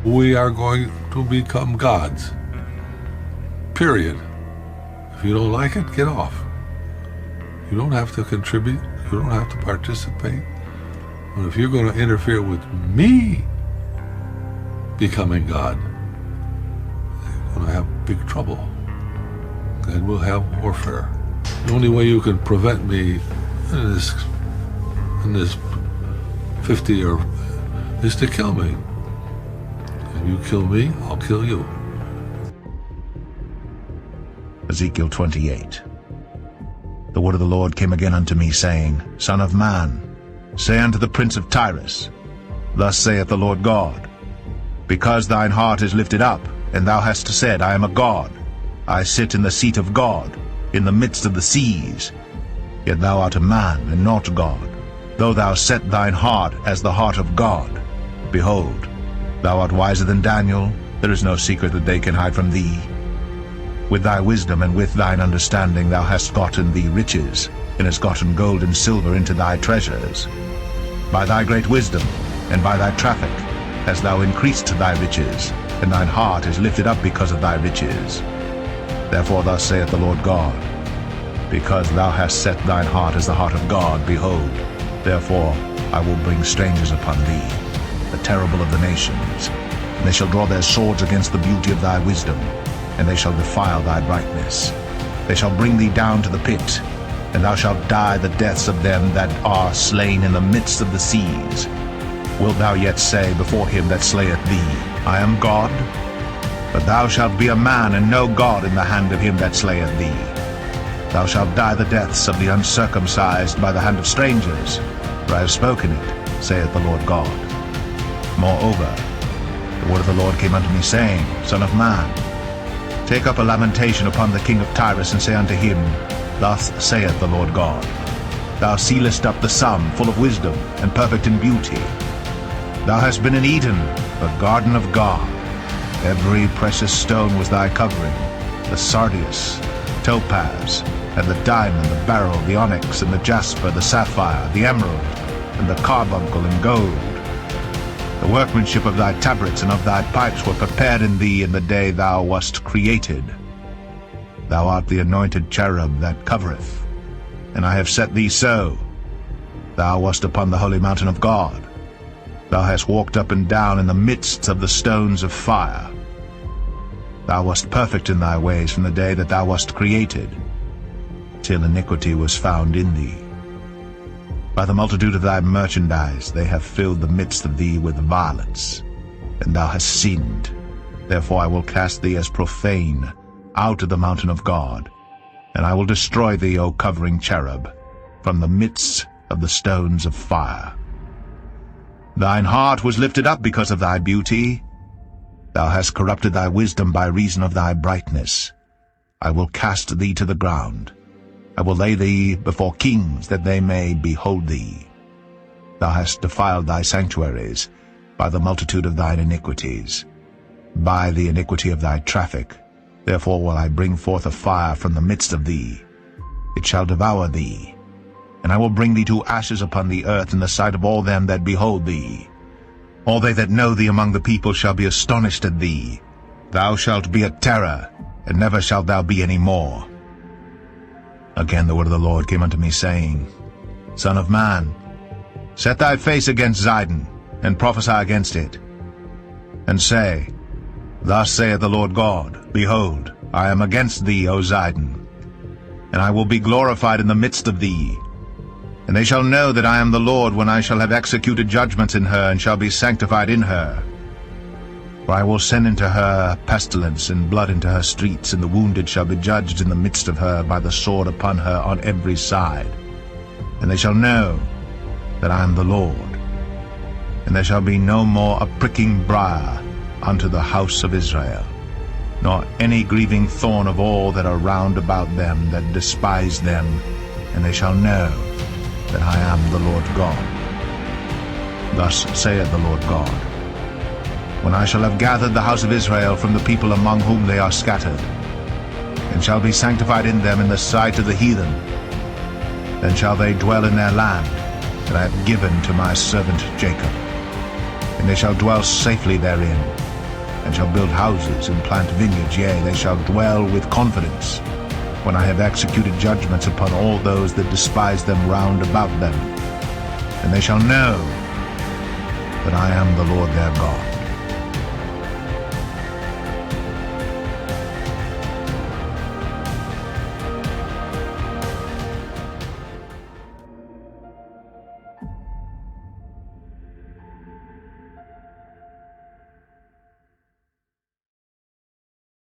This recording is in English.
We are going to become gods. Period. If you don't like it, get off. You don't have to contribute. You don't have to participate. But if you're going to interfere with me becoming God, you're going to have big trouble. And we'll have warfare. The only way you can prevent me in this 50 or is to kill me. If you kill me, I'll kill you. Ezekiel 28. The word of the Lord came again unto me, saying, Son of man, say unto the prince of Tyrus, Thus saith the Lord God, Because thine heart is lifted up, and thou hast said, I am a god, I sit in the seat of God, in the midst of the seas. Yet thou art a man, and not God. Though thou set thine heart as the heart of God, behold, thou art wiser than Daniel. There is no secret that they can hide from thee. With thy wisdom and with thine understanding thou hast gotten thee riches, and hast gotten gold and silver into thy treasures. By thy great wisdom and by thy traffic hast thou increased thy riches, and thine heart is lifted up because of thy riches. Therefore thus saith the Lord God, Because thou hast set thine heart as the heart of God, behold, therefore I will bring strangers upon thee, the terrible of the nations, and they shall draw their swords against the beauty of thy wisdom, and they shall defile thy brightness. They shall bring thee down to the pit, and thou shalt die the deaths of them that are slain in the midst of the seas. Wilt thou yet say before him that slayeth thee, I am God? But thou shalt be a man and no God in the hand of him that slayeth thee. Thou shalt die the deaths of the uncircumcised by the hand of strangers, for I have spoken it, saith the Lord God. Moreover, the word of the Lord came unto me, saying, Son of man, take up a lamentation upon the king of Tyrus, and say unto him, Thus saith the Lord God, Thou sealest up the sum, full of wisdom, and perfect in beauty. Thou hast been in Eden, the garden of God. Every precious stone was thy covering, the sardius, topaz, and the diamond, the beryl, the onyx, and the jasper, the sapphire, the emerald, and the carbuncle, and gold. The workmanship of thy tabrets and of thy pipes were prepared in thee in the day thou wast created. Thou art the anointed cherub that covereth, and I have set thee so. Thou wast upon the holy mountain of God. Thou hast walked up and down in the midst of the stones of fire. Thou wast perfect in thy ways from the day that thou wast created, till iniquity was found in thee. By the multitude of thy merchandise they have filled the midst of thee with violence, and thou hast sinned. Therefore I will cast thee as profane out of the mountain of God, and I will destroy thee, O covering cherub, from the midst of the stones of fire. Thine heart was lifted up because of thy beauty. Thou hast corrupted thy wisdom by reason of thy brightness. I will cast thee to the ground. I will lay thee before kings, that they may behold thee. Thou hast defiled thy sanctuaries by the multitude of thine iniquities, by the iniquity of thy traffic. Therefore will I bring forth a fire from the midst of thee. It shall devour thee, and I will bring thee to ashes upon the earth in the sight of all them that behold thee. All they that know thee among the people shall be astonished at thee. Thou shalt be a terror, and never shalt thou be any more. Again the word of the Lord came unto me, saying, Son of man, set thy face against Zidon, and prophesy against it, and say, Thus saith the Lord God, Behold, I am against thee, O Zidon, and I will be glorified in the midst of thee. And they shall know that I am the Lord, when I shall have executed judgments in her, and shall be sanctified in her. For I will send into her pestilence, and blood into her streets, and the wounded shall be judged in the midst of her by the sword upon her on every side. And they shall know that I am the Lord. And there shall be no more a pricking briar unto the house of Israel, nor any grieving thorn of all that are round about them that despise them, and they shall know that I am the Lord God. Thus saith the Lord God, When I shall have gathered the house of Israel from the people among whom they are scattered, and shall be sanctified in them in the sight of the heathen, then shall they dwell in their land that I have given to my servant Jacob, and they shall dwell safely therein, and shall build houses and plant vineyards, yea, they shall dwell with confidence, when I have executed judgments upon all those that despise them round about them. And they shall know that I am the Lord their God.